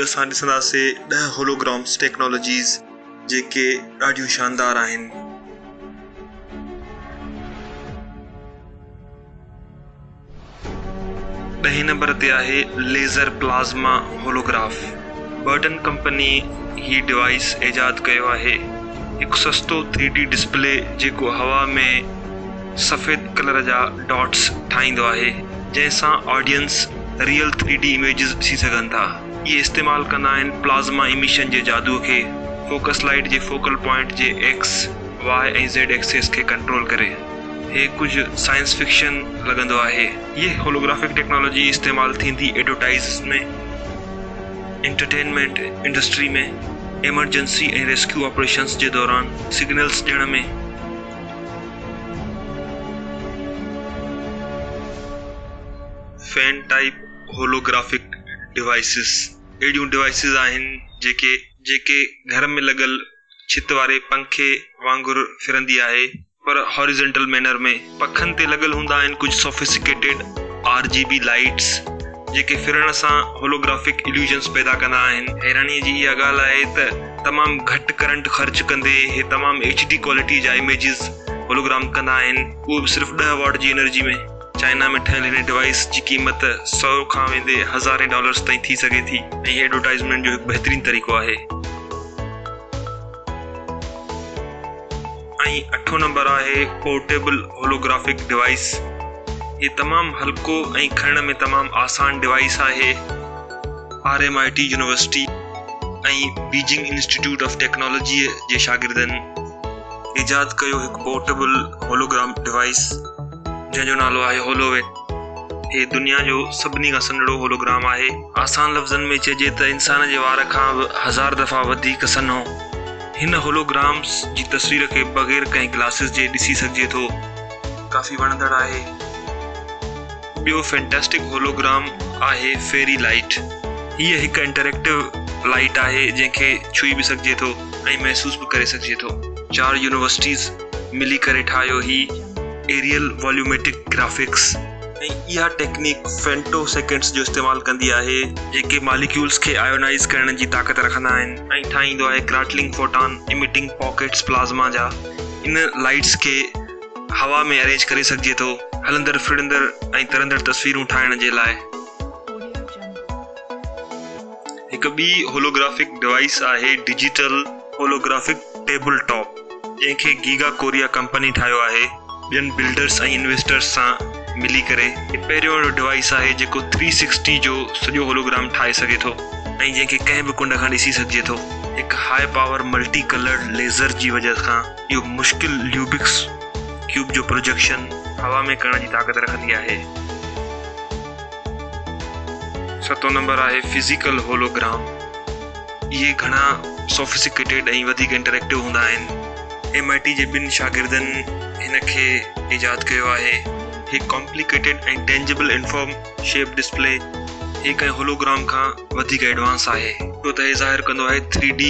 असां ॾिसंदासीं 10 holograms technologies जेके ॾाढियूं शानदार आहिनि। ॾहें नंबर ते आहे laser plasma holograph. Burton company ही डिवाइस इजाद कयो आहे। हिकु सस्तो 3D डिस्प्ले जेको हवा में सफ़ेद कलर जा डॉट्स ठाहींदो आहे, जंहिंसां ऑडियंस रियल 3D इमेजिस ॾिसी सघनि था। ये इस्तेमालु कंदा आहिनि प्लाज़्मा इमिशन जे जादूअ खे फोकस लाइट जे फोकल पॉइंट जे X, Y ऐं Z एक्सिस खे कंट्रोल करे। हे कुझु साइंस फिक्शन लॻंदो आहे। ये होलोग्राफिक टेक्नोलॉजी इस्तेमालु थींदी एडवर्टाइज में, एंटरटेनमेंट इंडस्ट्री में, इमरजेंसी ऐं रेस्क्यू ऑपरेशंस जे दौरान सिग्नल्स ॾियण में। फैन टाइप होलोग्राफिक डिवाइसिस अहिड़ियूं डिवाइसिस आहिनि जेके घर में लॻल छित वारे पंखे वांगुरु फिरंदी आहे, पर हॉरिजेंटल मैनर में। पखनि ते लॻल हूंदा आहिनि कुझु सोफिस्टिकेटेड RGB लाइट्स जेके फिरण सां होलोग्राफिक इल्यूजन्स पैदा कंदा आहिनि। हैरानीअ जी इहा ॻाल्हि आहे त तमामु घटि करंट ख़र्च कंदे हे तमामु HD क्वालिटी जा इमेजिस होलोग्राम कंदा आहिनि, उहो बि सिर्फ़ु 10 वॉट जी एनर्जी में। चाइना में ठहियल हिन डिवाइस जी क़ीमत 100 खां वेंदे $1000 ताईं थी सघे थी ऐं एडवर्टाइज़मेंट जो हिकु बहितरीन तरीक़ो आहे। ऐं 8 नंबर आहे पोर्टेबल होलोग्राफिक डिवाइस। ये तमामु हल्को ऐं खणण में तमामु आसान डिवाइस आहे। RMIT यूनिवर्सिटी ऐं बीजिंग इंस्टीट्यूट ऑफ टेक्नोलॉजी जे शागिर्दनि इजाद कयो हिकु पोर्टेबल होलोग्राम डिवाइस जंहिंजो नालो आहे होलोवेट। हे दुनिया जो सभिनी खां सन्हड़ो होलोग्राम आहे। आसान लफ़्ज़नि में चइजे त इंसान जे वार खां बि 1000 दफ़ा वधीक सन्हो। हिन होलोग्राम्स जी तस्वीर खे बग़ैर कंहिं ग्लासिस जे ॾिसी सघिजे थो। काफ़ी वणंदड़ आहे। ॿियो फैंटास्टिक होलोग्राम आहे फेरी लाइट। हीअ हिकु इंटरेक्टिव लाइट आहे जंहिंखे छुई बि सघिजे थो ऐं महसूस बि करे सघिजे थो। 4 यूनिवर्सिटीज़ मिली करे ठाहियो ही एरियल वॉल्यूमेटिक ग्राफिक्स ऐं इहा टेक्निक फेंटो सेकेंड्स जो इस्तेमालु कंदी आहे, जेके मॉलिक्यूल्स खे आयोनाइज़ करण जी ताक़त रखंदा आहिनि ऐं ठाहींदो आहे क्राटलिंग फोटॉन इमिटिंग पॉकेट्स प्लाज़्मा जा। इन लाइट्स खे हवा में अरेंज करे सघिजे थो हलंदड़ फिरंदड़ ऐं तरंदड़ तस्वीरूं ठाहिण जे लाइ। हिकु ॿी होलोग्राफिक डिवाइस आहे डिजिटल होलोग्राफिक टेबल टॉप, जंहिंखे गीगा कोरिया कंपनी ठाहियो आहे ॿियनि बिल्डर्स ऐं इन्वेस्टर्स सां मिली करे। पहिरियों अहिड़ो डिवाइस आहे जेको 360 जो सॼो होलोग्राम ठाहे सघे थो ऐं जंहिंखे कंहिं बि कुंड खां ॾिसी सघिजे थो। हिकु high power multi coloured laser जी वजह खां इहो मुश्किल ल्यूबिक्स क्यूब जो प्रोजेक्शन हवा में करण जी ताक़त रखंदी आहे। 7 नंबर आहे फिजिकल होलोग्राम। इहे घणा सोफिस्टिकेटेड ऐं वधीक इंटरेक्टिव हूंदा आहिनि। MIT जे 2 शागिर्दनि हिन खे इजाद कयो आहे। हिकु कॉम्प्लिकेटेड ऐं टेंजिबल इन्फॉर्म शेप डिस्प्ले हिकु कंहिं होलोग्राम खां वधीक एडवांस आहे, छो त हे ज़ाहिर कंदो आहे 3D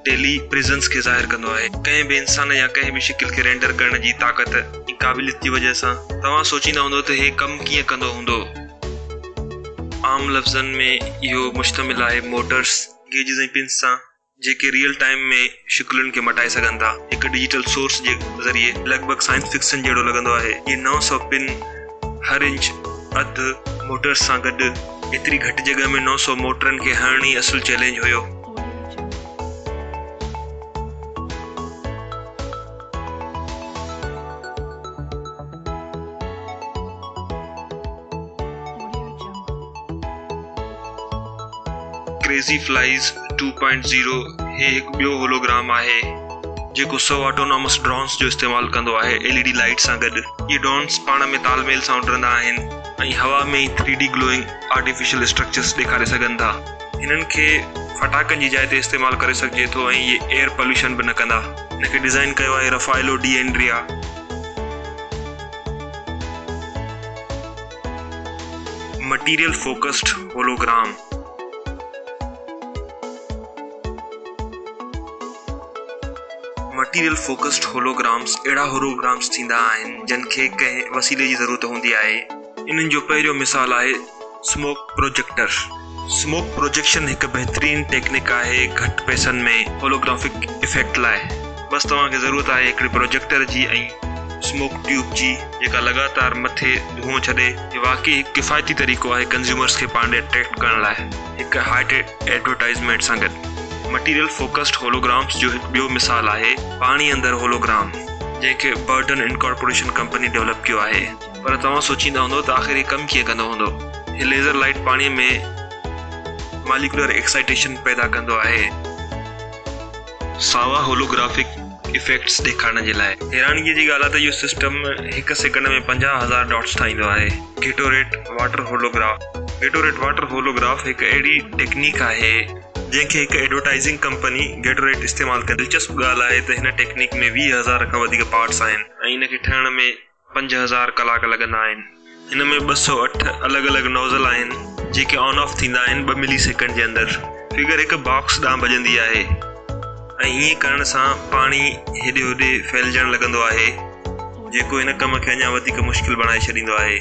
टेली प्रेजेंस खे ज़ाहिर कंदो आहे। कंहिं बि इंसान या कंहिं बि शिकिल खे रेंडर करण जी ताक़त ऐं क़ाबिलियत जी वजह सां तव्हां सोचींदा हूंदो त हे कमु कीअं कंदो हूंदो। आम लफ़्ज़नि में इहो मुश्तमिल आहे मोटर्स, गेजिस ऐं पिन्स सां, जेके रियल टाइम में शिकिलुनि खे मटाए सघनि था हिकु डिजिटल सोर्स जे ज़रिए। लॻभॻि साइंस फिक्शन जहिड़ो लॻंदो आहे। ये 900 पिन हर इंच अधु मोटर्स सां गॾु एतिरी घटि जॻह में 900 मोटरनि खे हणण ई असुलु चैलेंज हुयो। क्रेज़ी फ्लाइज़ 2.0 हे हिकु ॿियो होलोग्राम आहे जेको 100 ऑटोनॉमस ड्रोन्स जो इस्तेमालु कंदो आहे LED लाइट सां गॾु। ये ड्रोन्स पाण में तालमेल सां उॾंदा आहिनि ऐं हवा में 3D ग्लोइंग आर्टिफिशियल स्ट्रक्चर्स ॾेखारे सघनि था। हिननि खे फटाकनि जी जाइ ते इस्तेमालु करे सघिजे थो ऐं ये एयर पॉल्यूशन बि न कंदा। हिनखे डिज़ाइन कयो आहे Raffaello D'Andrea. Material focused hologram. Material focused holograms अहिड़ा होलोग्राम्स थींदा आहिनि जिनखे कंहिं वसीले जी ज़रूरत हूंदी आहे। इन्हनि जो पहिरियों मिसाल आहे स्मोक प्रोजेक्टर। स्मोक प्रोजेक्शन एक बेहतरीन टेक्निक है घट पैसनि में होलोग्राफिक इफेक्ट लाए। बस तव्हांखे ज़रूरत है एक प्रोजेक्टर जी स्मोक ट्यूब जी जेका लगातार मथे धुओं छॾे। ये वाकई एक किफ़ायती तरीक़ो है कंज्यूमर्स के पांडे अट्रैक्ट करण लाए एक हाइटेड एडवर्टाइजमेंट सां गॾु। मटीरियल फोकस्ड होलोग्राम्स जो एक ॿियो मिसाल है पानी अंदर होलोग्राम जैसे बर्टन इनकॉर्पोरेशन कंपनी डेवलप किया है। पर तव्हां सोचींदा हूंदो त आख़िर ये कम कीअं कंदो हूंदो। ये लेज़र लाइट पानी में मॉलिक्यूलर एक्साइटेशन पैदा कंदो है सावा होलोग्राफिक इफेक्ट्स ॾेखारण जे लाइ। हैरानगी जी ॻाल्हि आहे त इहो सिस्टम हिकु सेकंड में 50,000 डॉट्स ठाहींदो आहे। गेटोरेट वाटर होलोग्राफ हिकु अहिड़ी टेक्निक है जंहिंखे हिकु एडवर्टाइजिंग कंपनी गेटोरेट इस्तेमालु करे। दिलचस्प ॻाल्हि आहे त हिन टेक्निक में 20,000 खां वधीक पार्ट्स आहिनि ऐं हिनखे ठाहिण में 5,000 कलाक लॻंदा आहिनि। हिन में 208 अलॻि अलॻि नोज़ल आहिनि जेके ऑन ऑफ थींदा आहिनि 2 मिली सेकंड जे अंदरि। फिगर हिकु बॉक्स ॾांहुं भॼंदी आहे ऐं हीअं करण सां पाणी हेॾे होॾे फैलिजण लॻंदो आहे जेको हिन कम खे अञा वधीक मुश्किल बणाए छॾींदो आहे।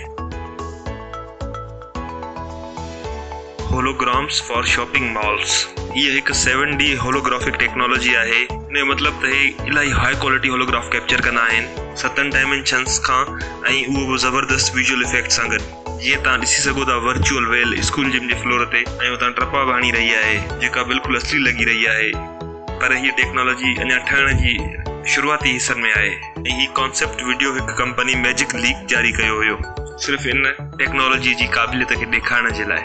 होलोग्राम्स फॉर शॉपिंग मॉल्स ये एक 7D होलोग्राफिक टेक्नोलॉजी है। इन मतलब त इलाही हाई क्वालिटी होलोग्राफ कैप्चर कंदा आहिनि 7 डायमेंशंस खां ऐं उहो बि ज़बरदस्त विजुअल इफेक्ट सां गॾु। जीअं तव्हां ॾिसी सघो था वर्चुअल वेल स्कूल जिम जे फ्लोर ते ऐं उतां टपा बि हणी रही आहे जेका बिल्कुलु असली लॻी रही आहे। पर हीअ टेक्नोलॉजी अञा ठहण जी शुरूआती हिस्सनि में आहे ऐं हीअ कॉन्सेप्ट वीडियो हिकु कंपनी मैजिक लीक जारी कयो हुयो सिर्फ़ु इन टेक्नोलॉजी जी क़ाबिलियत खे ॾेखारण जे लाइ।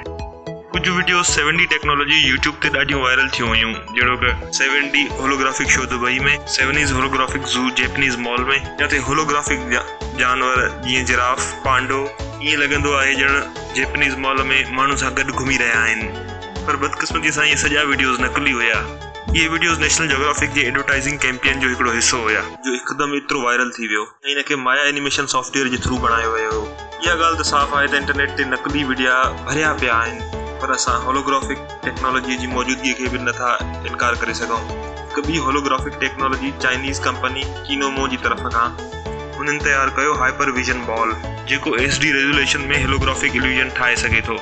कुछ वीडियो 7D टेक्नोलॉजी यूट्यूब ते ॾाढियूं वायरल थियूं हुयूं जहिड़ो कि 7D होलोग्राफिक शो दुबई में, 7 होलोग्राफिक ज़ू जैपनीज़ मॉल में, या ते होलोग्राफिक जानवर जीअं जिराफ पांडो ईअं लॻंदो आहे ॼण जैपनीज़ मॉल में माण्हू सां गॾु घुमी रहिया आहिनि। पर बदकिस्मती सां इहे सॼा वीडियोज़ नकली हुया। ये वीडियोज़ नेशनल ज्योग्राफिक जे एडवर्टाइजिंग कैंपेन जो हिकिड़ो हिस्सो हुया जो हिकदमि एतिरो वायरल थी वियो ऐं हिनखे माया एनिमेशन सॉफ्टवेयर जे थ्रू बणायो वियो हो। इहा ॻाल्हि त साफ़ आहे त इंटरनेट ते नकली वीडिया भरिया पिया आहिनि पर असां होलोग्राफिक टेक्नोलॉजी जी मौजूदगी खे बि नथा इनकार करे सघूं। हिकु ॿी होलोग्राफिक टेक्नोलॉजी चाइनीज़ कंपनी कीनोमो जी तरफ़ खां उन्हनि तयारु कयो हाइपर विजन बॉल जेको HD रेज़ोल्यूशन में होलोग्राफिक इल्यूजन ठाहे सघे थो।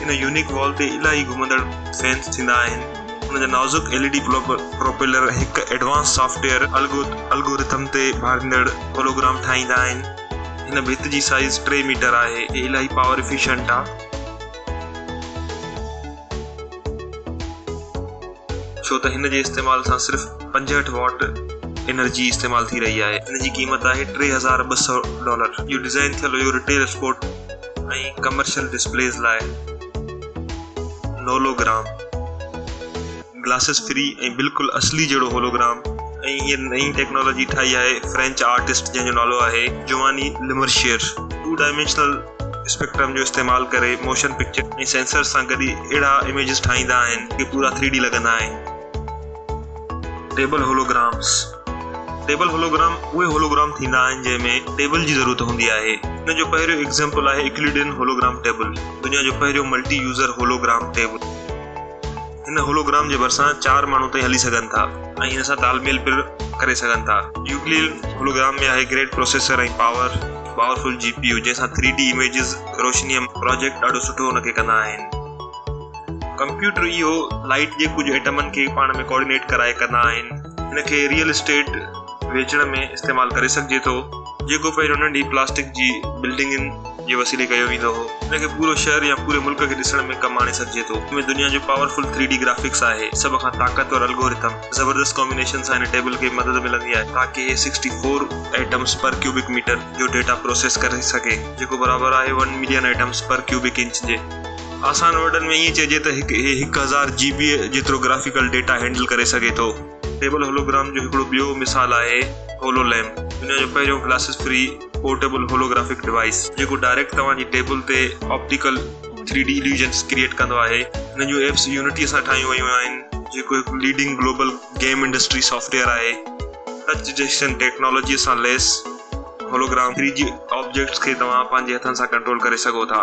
इन यूनिक बॉल ते इलाही घुमंदड़ फैंस थींदा आहिनि। उनजा नाज़ुक LED प्रोपेलर हिकु एडवांस सॉफ्टवेयर अल्गोरिथम ते भारींदड़ होलोग्राम ठाहींदा आहिनि। हिन भित जी साइज़ 3 मीटर आहे। ये इलाही पावर एफिशिएंट आहे छो त हिन जे इस्तेमाल सां सिर्फ़ु 65 वॉट एनर्जी इस्तेमाल थी रही है। इन जी कीमत है $3,200। इहो डिज़ाइन थियल हुयो रिटेल स्पोर्ट ऐं कमर्शियल डिस्प्लेज लाइ। नोलोग्राम ग्लासेस फ्री ऐं बिल्कुलु असली जहिड़ो होलोग्राम ऐं हीअ नई टेक्नोलॉजी ठाही आहे फ्रेंच आर्टिस्ट जंहिंजो नालो आहे जोवानी लिमर्शियर। 2 डायमेंशनल स्पेक्ट्रम जो इस्तेमाल करे मोशन पिक्चर ऐं सेंसर सां गॾु अहिड़ा इमेजेस ठाहींदा आहिनि कि पूरा 3D लॻंदा आहिनि। टेबल होलोग्राम उहे होलोग्राम थींदा आहिनि जंहिंमें टेबल जी ज़रूरत हूंदी आहे। हिन जो पहिरियों एग्जाम्पल आहे यूक्लिडियन होलोग्राम टेबल, दुनिया जो पहिरियों मल्टी यूज़र होलोग्राम टेबल। हिन होलोग्राम जे भरिसां 4 माण्हू ताईं हली सघनि था ऐं हिन सां तालमेल पिणु करे सघनि था। यूक्लिडियन होलोग्राम में आहे ग्रेट प्रोसेसर ऐं पावरफुल GPU जंहिंसां 3D इमेजिस रोशनी प्रोजेक्ट ॾाढो सुठो हुनखे कंदा आहिनि। कंप्यूटर इहो लाइट जे कुझु एटमनि खे पाण में कोऑर्डिनेट कराए कंदा आहिनि। हिनखे रियल एस्टेट वेचण में इस्तेमालु करे सघिजे थो जेको पहिरियों नंढी प्लास्टिक जी बिल्डिंगनि जे वसीले कयो वेंदो हो। हिनखे पूरो शहर या पूरे मुल्क खे ॾिसण में कमु आणे सघिजे थो। हिनमें दुनिया जो पावरफुल 3D ग्राफिक्स आहे। सभ खां ताक़तवर एल्गोरिथम ज़बरदस्त कॉम्बिनेशन सां हिन टेबल खे मदद मिलंदी आहे ताकि हे 64 एटम्स पर क्यूबिक मीटर जो डेटा प्रोसेस करे सघे जेको बराबरि आहे 1 million atoms per cubic inch जे। आसान वर्डन में ईअं चइजे त 1000 GB जेतिरो ग्राफिकल डेटा हैंडल करे सघे थो। टेबल होलोग्राम जो हिकिड़ो ॿियो मिसाल आहे होलोलैम्प, दुनिया जो पहिरियों glasses free portable holographic device जेको डायरेक्ट तव्हांजी टेबल ते ऑप्टिकल 3D इल्यूजन्स क्रिएट कंदो आहे। हिन जूं एप्स यूनिटी सां ठाहियूं वयूं आहिनि जेको हिकु leading global game industry software आहे। टच डिटेक्शन टेक्नोलॉजी सां लेस होलोग्राम 3D ऑब्जेक्ट्स खे तव्हां पंहिंजे हथनि सां कंट्रोल करे सघो था।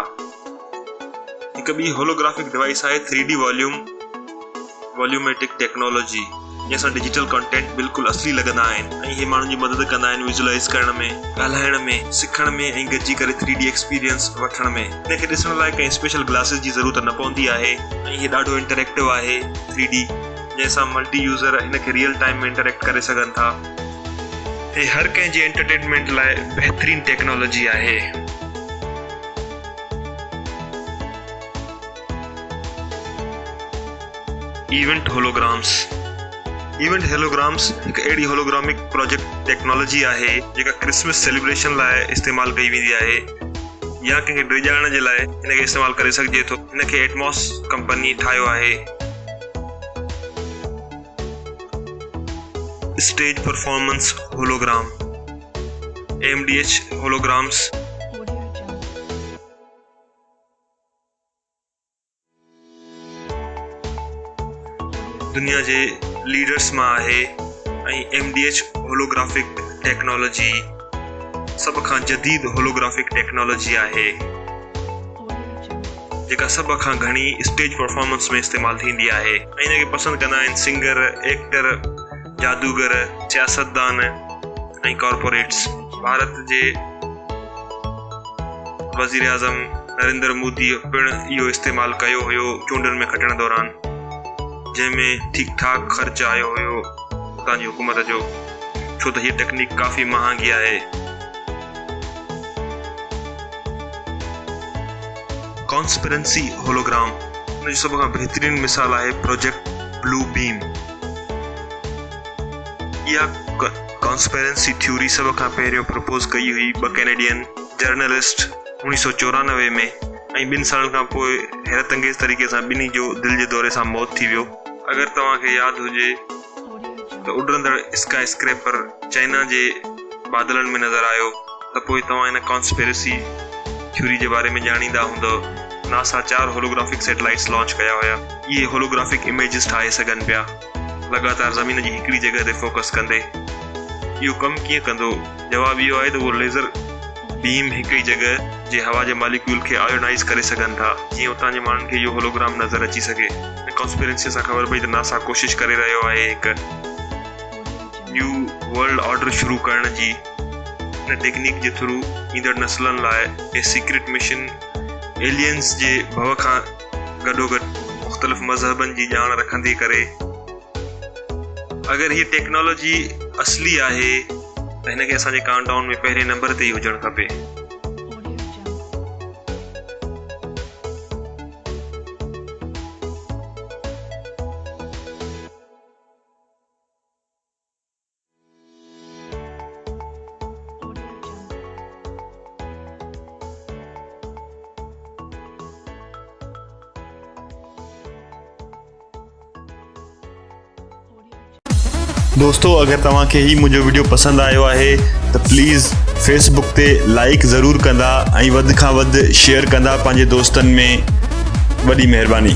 हिकु ॿी होलोग्राफिक डिवाइस आहे 3D वॉल्यूमेटिक टेक्नोलॉजी। जैसा डिजिटल कंटेंट बिल्कुल असली लगंदा आहिनि ऐं हे माण्हुनि जी मदद कंदा आहिनि विजुअलाइज़ करण में, ॻाल्हाइण में, सिखण में ऐं गॾिजी करे 3D एक्सपीरियंस वठण में। हिनखे ॾिसण लाइ कंहिं स्पेशल ग्लासेस जी ज़रूरत न पवंदी आहे ऐं हे ॾाढो इंटरेक्टिव आहे 3D, जंहिंसां मल्टी यूज़र हिनखे रियल टाइम में इंटरेक्ट करे सघनि था। हे हर कंहिं जे एंटरटेनमेंट लाइ बहितरीन टेक्नोलॉजी आहे। इवेंट होलोग्राम्स हिकु अहिड़ी होलोग्रामिक प्रोजेक्ट टेक्नोलॉजी आहे जेका क्रिसमस सेलिब्रेशन लाइ इस्तेमालु कई वेंदी आहे या कंहिंखे डिॼाइण जे लाइ हिनखे इस्तेमालु करे सघिजे थो। हिनखे एटमॉस कंपनी ठाहियो आहे। Stage performance hologram AMDH holograms दुनिया जे लीडर्स मां आहे ऐं MDH होलोग्राफिक टेक्नोलॉजी सभ खां जदीद होलोग्राफिक टेक्नोलॉजी आहे जेका सभ खां घणी स्टेज परफॉर्मेंस में इस्तेमालु थींदी आहे ऐं हिनखे पसंदि कंदा आहिनि सिंगर, एक्टर, जादूगर, सियासतदान ऐं कॉर्पोरेट्स। भारत जे वज़ीर आज़म नरेंद्र मोदी पिणु इहो इस्तेमालु कयो हुयो चूंडनि में खटण दौरान, जंहिंमें ठीक ठाक ख़र्च आयो हुयो हुतां जी हुकूमत जो, छो त हीअ टेक्निक काफ़ी महांगी आहे। कॉन्स्पिरेंसी होलोग्राम हुनजी सभ खां बहितरीन मिसाल आहे प्रोजेक्ट ब्लू बीम। इहा कॉन्स्पिरेंसी थ्योरी सभ खां पहिरियों प्रपोज कई हुई 2 कैनेडियन जर्नलिस्ट 1994 में ऐं 2 सालनि खां पोइ हैरत अंगेज़ तरीक़े सां ॿिन्ही जो दिलि जे दौरे सां मौत थी वियो। अगरि तव्हांखे यादि हुजे त उॾंदड़ स्काई स्क्रैपर चाइना जे बादलनि में नज़र आयो त पोइ तव्हां हिन कॉन्स्पिरेसी थ्योरी जे बारे में ॼाणींदा हूंदव। नासा 4 होलोग्राफिक सैटेलाइट्स लॉन्च कया हुया। इहे होलोग्राफिक इमेजिस ठाहे सघनि पिया लगातार ज़मीन जी हिकिड़ी जॻह ते फोकस कंदे। इहो कमु कीअं कंदो? जवाबु इहो आहे त उहो लेज़र बीम हिकु ई जॻह जे हवा जे मॉलिक्यूल खे आयोनाइज़ करे सघनि था जीअं उतां जे माण्हुनि खे इहो होलोग्राम नज़र अची सघे। कॉन्स्पिरेंसी सां ख़बर पई त नासा कोशिशि करे रहियो आहे हिकु न्यू वर्ल्ड ऑर्डर शुरू करण जी। हिन टेक्निक जे थ्रू ईंदड़ नस्लनि लाइ हे सीक्रेट मिशन एलियंस जे भव खां गॾोगॾु मुख़्तलिफ़ मज़हबनि जी ॼाण रखंदे करे। अगरि हीअ टेक्नोलॉजी असली आहे त हिनखे असांजे काउंटडाउन में पहिरें नंबर ते ई हुजणु खपे। दोस्तों, अगर तव्हांखे ही मुंहिंजो वीडियो पसंदि आयो आहे त प्लीज़ फेसबुक ते लाइक ज़रूरु कंदा ऐं वधि खां वधि शेयर कंदा पंहिंजे दोस्तनि में। वॾी महिरबानी।